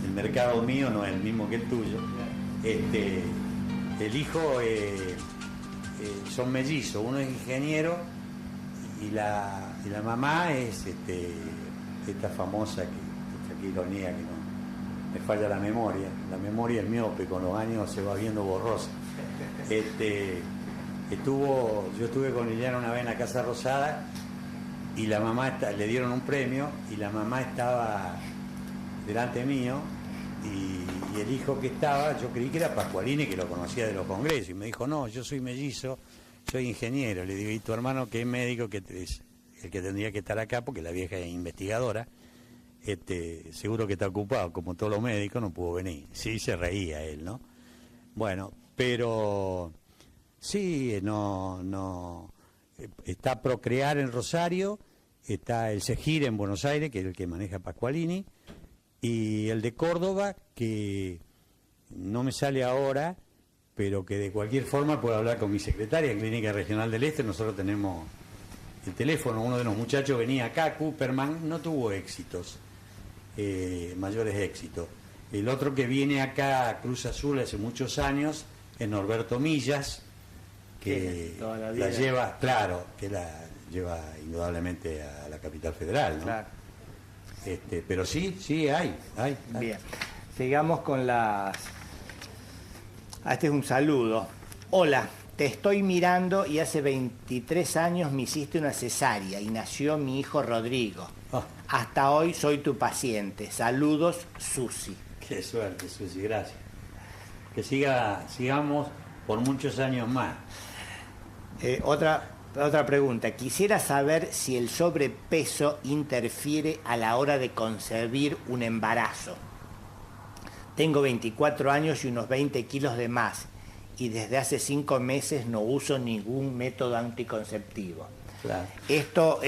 el mercado mío no es el mismo que el tuyo, el hijo son mellizos, uno es ingeniero y la mamá es esta famosa, qué ironía que no me falla la memoria es miope, con los años se va viendo borrosa. Yo estuve con Liliana una vez en la Casa Rosada y la mamá le dieron un premio y la mamá estaba delante mío y el hijo que estaba, yo creí que era Pascualini, que lo conocía de los congresos, y me dijo, no, yo soy mellizo, soy ingeniero. Le digo, ¿y tu hermano que es médico, que es el que tendría que estar acá, porque la vieja es investigadora, seguro que está ocupado, como todos los médicos, no pudo venir? Sí, se reía él, ¿no? Bueno, pero sí, no está Procrear en Rosario, está el Segir en Buenos Aires, que es el que maneja Pascualini, y el de Córdoba, que no me sale ahora, pero que de cualquier forma puedo hablar con mi secretaria en Clínica Regional del Este. Nosotros tenemos el teléfono. Uno de los muchachos venía acá, Cooperman, no tuvo éxitos, mayores éxitos. El otro que viene acá a Cruz Azul hace muchos años es Norberto Millas, que la lleva, claro, que la lleva indudablemente a la capital federal, ¿no? Claro. Pero sí, hay. Bien, sigamos con las... Este es un saludo. Hola, te estoy mirando y hace 23 años me hiciste una cesárea y nació mi hijo Rodrigo. Hasta hoy soy tu paciente. Saludos, Susi. Qué suerte, Susi, gracias. Que sigamos por muchos años más. Otra pregunta. Quisiera saber si el sobrepeso interfiere a la hora de concebir un embarazo. Tengo 24 años y unos 20 kilos de más y desde hace 5 meses no uso ningún método anticonceptivo. Claro. Esto,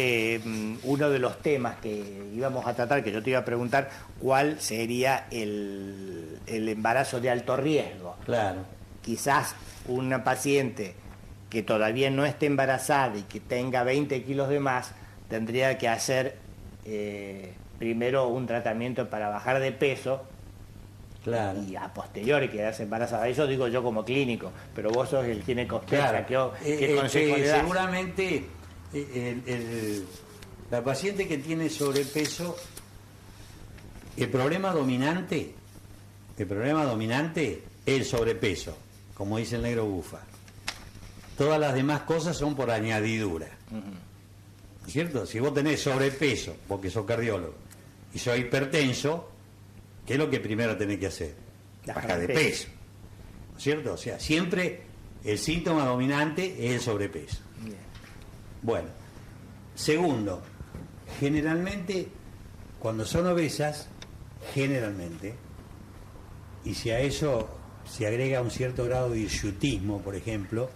uno de los temas que íbamos a tratar, que yo te iba a preguntar, ¿cuál sería el embarazo de alto riesgo? Claro. Quizás una paciente que todavía no esté embarazada y que tenga 20 kilos de más, tendría que hacer primero un tratamiento para bajar de peso. Claro. Y a posteriori quedarse embarazada. Eso digo yo como clínico, pero vos sos el ginecobstetra. Claro. ¿Qué consejo le das? Seguramente la paciente que tiene sobrepeso, el problema dominante es el sobrepeso, como dice el negro Bufa. Todas las demás cosas son por añadidura. ¿No es cierto? Si vos tenés sobrepeso, porque sos cardiólogo, y sos hipertenso, ¿qué es lo que primero tenés que hacer? Bajar de peso. ¿No es cierto? O sea, siempre el síntoma dominante es el sobrepeso. Bien. Bueno, segundo, generalmente, cuando son obesas, generalmente, y si a eso se agrega un cierto grado de hirsutismo, por ejemplo,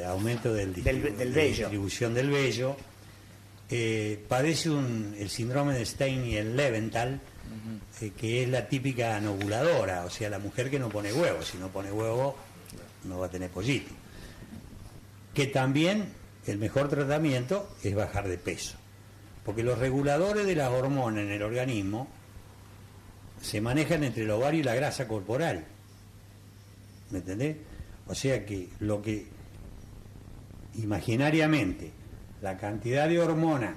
aumento del vello, distribución del vello, padece el síndrome de Stein-Leventhal, que es la típica anovuladora, o sea, la mujer que no pone huevo. Si no pone huevo, no va a tener pollito. Que también el mejor tratamiento es bajar de peso, porque los reguladores de las hormonas en el organismo se manejan entre el ovario y la grasa corporal. ¿Me entendés? O sea que lo que imaginariamente la cantidad de hormona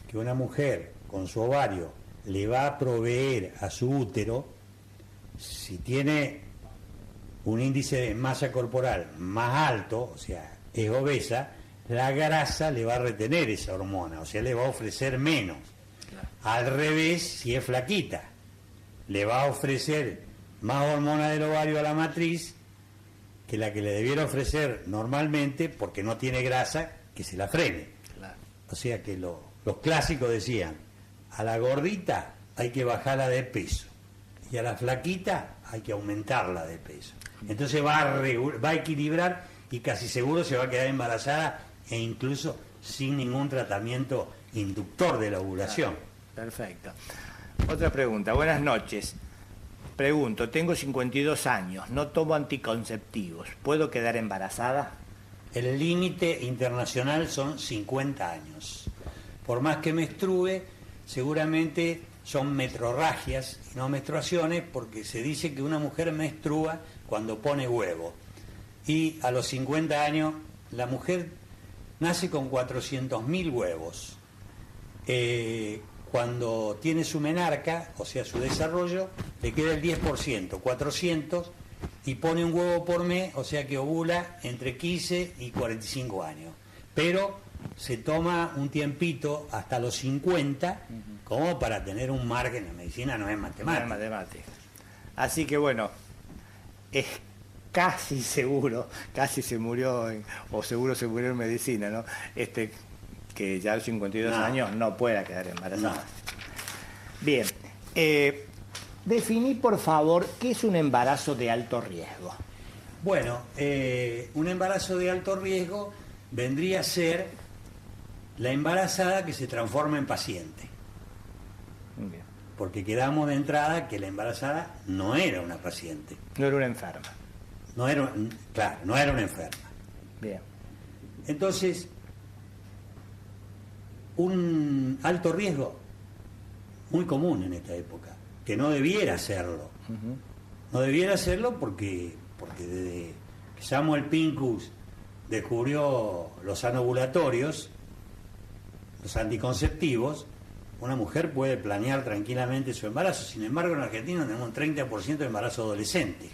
que una mujer con su ovario le va a proveer a su útero, si tiene un índice de masa corporal más alto, o sea, es obesa, la grasa le va a retener esa hormona, o sea, le va a ofrecer menos. Al revés, si es flaquita, le va a ofrecer más hormona del ovario a la matriz que la que le debiera ofrecer normalmente, porque no tiene grasa que se la frene. Claro. O sea que los clásicos decían, a la gordita hay que bajarla de peso y a la flaquita hay que aumentarla de peso. Entonces va a equilibrar y casi seguro se va a quedar embarazada e incluso sin ningún tratamiento inductor de la ovulación. Perfecto. Otra pregunta. Buenas noches. Pregunto, tengo 52 años, no tomo anticonceptivos. ¿Puedo quedar embarazada? El límite internacional son 50 años. Por más que menstrue, seguramente son metrorragias y no menstruaciones, porque se dice que una mujer menstrua cuando pone huevo. Y a los 50 años la mujer nace con 400.000 huevos. Cuando tiene su menarca, o sea, su desarrollo, le queda el 10%, 400, y pone un huevo por mes, o sea que ovula entre 15 y 45 años. Pero se toma un tiempito hasta los 50, como para tener un margen. La medicina no es matemática. No es matemática. Así que bueno, es casi seguro, casi se murió, o seguro se murió en medicina, ¿no? Que ya a los 52 años no pueda quedar embarazada. No. Bien, definí por favor qué es un embarazo de alto riesgo. Bueno, un embarazo de alto riesgo vendría a ser la embarazada que se transforma en paciente. Bien. Porque quedamos de entrada que la embarazada no era una paciente. No era una enferma. No era una enferma. Bien. Entonces, un alto riesgo muy común en esta época, que no debiera serlo. No debiera serlo porque desde que Samuel Pincus descubrió los anovulatorios, los anticonceptivos, una mujer puede planear tranquilamente su embarazo. Sin embargo, en Argentina tenemos un 30% de embarazo adolescente.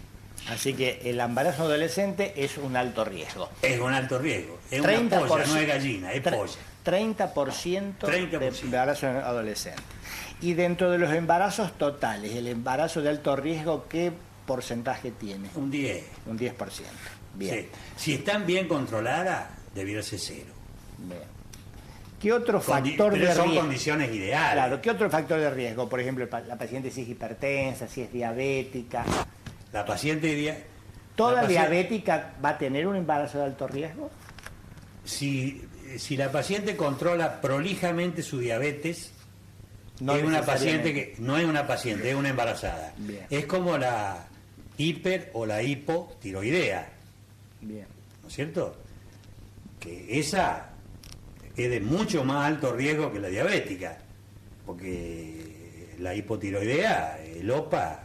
Así que el embarazo adolescente es un alto riesgo. Es un alto riesgo. Es una polla, no es gallina, es polla. 30% de embarazo adolescente. Y dentro de los embarazos totales, el embarazo de alto riesgo, ¿qué porcentaje tiene? Un 10. Un 10%. Bien. Sí. Si están bien controladas, debiera ser 0. Bien. ¿Qué otro factor de riesgo? Son condiciones ideales. Claro, ¿qué otro factor de riesgo? Por ejemplo, la paciente si es hipertensa, si es diabética. La paciente ¿Toda diabética va a tener un embarazo de alto riesgo? Si la paciente controla prolijamente su diabetes, no es una paciente que no es una paciente, es una embarazada. Bien. Es como la hiper o la hipotiroidea. Bien. ¿No es cierto? Que esa es de mucho más alto riesgo que la diabética, porque la hipotiroidea, el OPA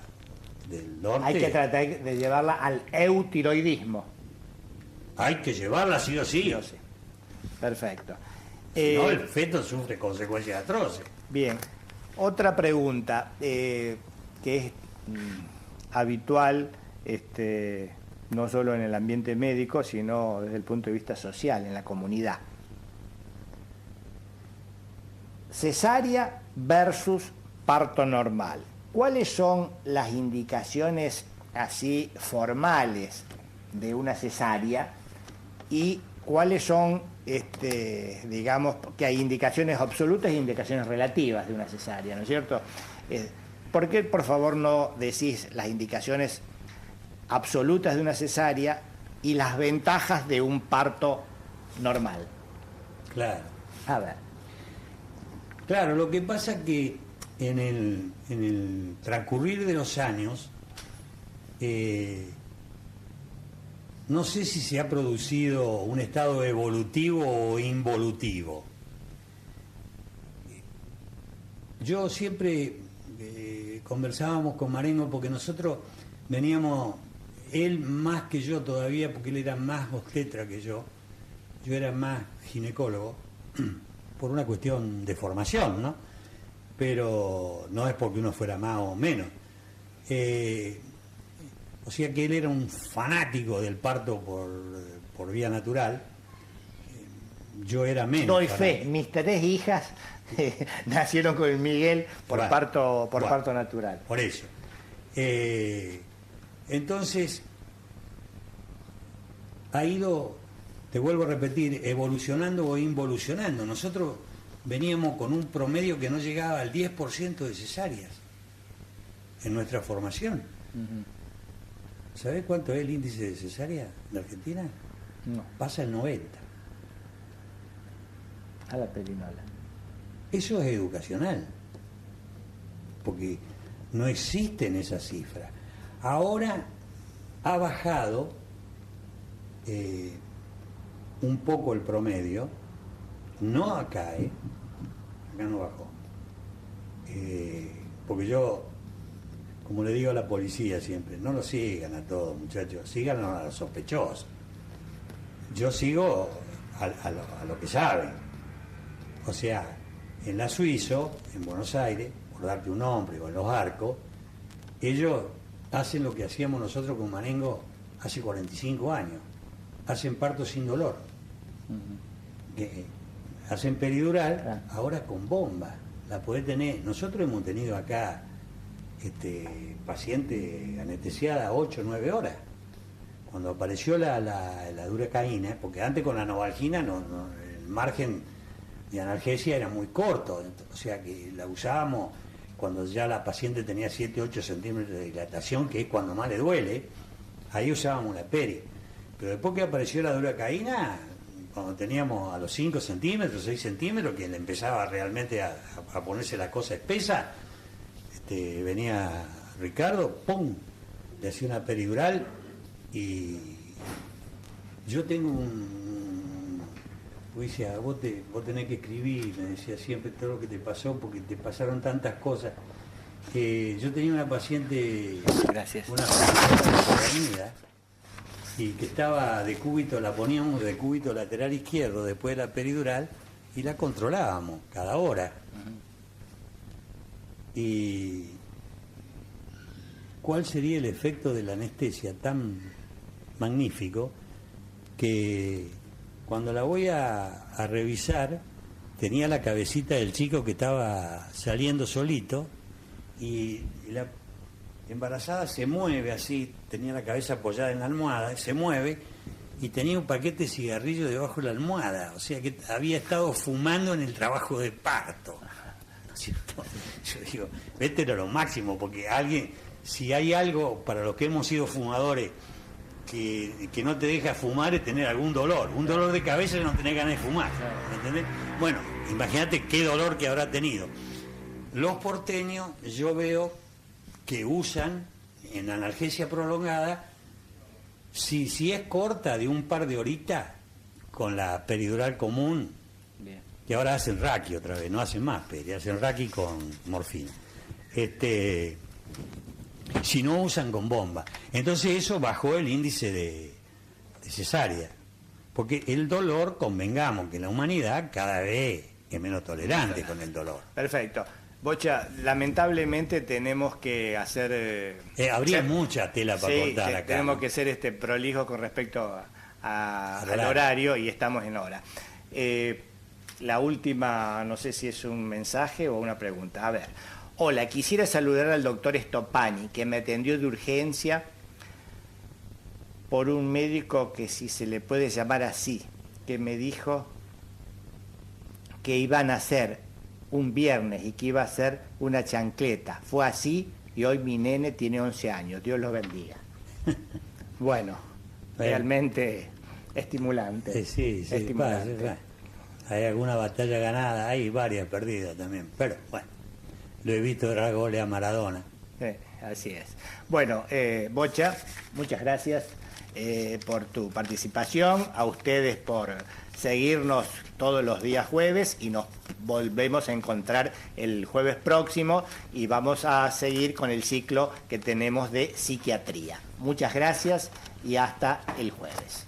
del norte... Hay que tratar de llevarla al eutiroidismo. Hay que llevarla sí o sí. Sí o sí. Perfecto. Si no, el feto sufre consecuencias atroces. Bien. Otra pregunta que es habitual, no solo en el ambiente médico, sino desde el punto de vista social, en la comunidad. Cesárea versus parto normal. ¿Cuáles son las indicaciones así formales de una cesárea y cuáles son, digamos, que hay indicaciones absolutas e indicaciones relativas de una cesárea, ¿no es cierto? ¿Por qué, por favor, no decís las indicaciones absolutas de una cesárea y las ventajas de un parto normal? Claro. A ver. Claro, lo que pasa es que en el transcurrir de los años, no sé si se ha producido un estado evolutivo o involutivo. Yo siempre conversábamos con Marengo porque nosotros veníamos, él más que yo todavía, porque él era más obstetra que yo era más ginecólogo, por una cuestión de formación, ¿no? Pero no es porque uno fuera más o menos. O sea que él era un fanático del parto por vía natural. Yo era menos. Doy fe, mis 3 hijas nacieron con el Miguel por parto natural. Por eso. Entonces, ha ido, te vuelvo a repetir, evolucionando o involucionando. Nosotros veníamos con un promedio que no llegaba al 10% de cesáreas en nuestra formación. ¿Sabés cuánto es el índice de cesárea de Argentina? No. Pasa el 90%. A la perinola. Eso es educacional. porque no existen esas cifras. Ahora ha bajado un poco el promedio, no acá, acá no bajó. Porque yo, como le digo a la policía siempre, no lo sigan a todos, muchachos, sigan a los sospechosos. Yo sigo a lo que saben. O sea, en la Suizo, en Buenos Aires, por darte un nombre, o en Los Arcos, ellos hacen lo que hacíamos nosotros con Marengo hace 45 años. Hacen parto sin dolor. Que hacen peridural, ahora con bomba. La podés tener. Nosotros hemos tenido acá paciente anestesiada 8 o 9 horas. Cuando apareció la duracaína, porque antes con la novalgina el margen de analgesia era muy corto, o sea que la usábamos cuando ya la paciente tenía 7-8 centímetros de dilatación, que es cuando más le duele, ahí usábamos la peri. Pero después que apareció la duracaína, cuando teníamos a los 5 centímetros, 6 centímetros, que le empezaba realmente a ponerse la cosa espesa, venía Ricardo, ¡pum!, le hacía una peridural. Y yo tengo decía, vos tenés que escribir, me decía siempre todo lo que te pasó, porque te pasaron tantas cosas. Yo tenía una paciente, una paciente y que estaba de cúbito, la poníamos de cúbito lateral izquierdo después de la peridural y la controlábamos cada hora. Y ¿cuál sería el efecto de la anestesia tan magnífico que cuando la voy a revisar tenía la cabecita del chico que estaba saliendo solito y la embarazada se mueve así, tenía la cabeza apoyada en la almohada, se mueve y tenía un paquete de cigarrillos debajo de la almohada, o sea que había estado fumando en el trabajo de parto. Yo digo, vete a lo máximo, porque si hay algo para los que hemos sido fumadores que no te deja fumar es tener algún dolor. Un dolor de cabeza es no tener ganas de fumar. ¿Me entendés? Bueno, imagínate qué dolor que habrá tenido. Los porteños, yo veo que usan en analgesia prolongada, si es corta de un par de horitas, con la peridural común, bien, que ahora hacen raqui otra vez, no hacen más peri, hacen raqui con morfina. Si no usan con bomba. Entonces eso bajó el índice de cesárea. Porque el dolor, convengamos que la humanidad cada vez es menos tolerante con el dolor. Perfecto. Bocha, lamentablemente tenemos que hacer... habría mucha tela para cortar acá. Tenemos que ser prolijos con respecto al horario y estamos en hora. La última, no sé si es un mensaje o una pregunta. A ver. Hola, quisiera saludar al doctor Stopani, que me atendió de urgencia por un médico que, si se le puede llamar así, que me dijo que iban a hacer un viernes y que iba a hacer una chancleta. Fue así y hoy mi nene tiene 11 años. Dios lo bendiga. Bueno, realmente estimulante. Sí, estimulante. Hay alguna batalla ganada, hay varias perdidas también, pero bueno. Lo he visto dar goles a Maradona. Así es. Bueno, Bocha, muchas gracias por tu participación, a ustedes por seguirnos todos los días jueves y nos volvemos a encontrar el jueves próximo y vamos a seguir con el ciclo que tenemos de psiquiatría. Muchas gracias y hasta el jueves.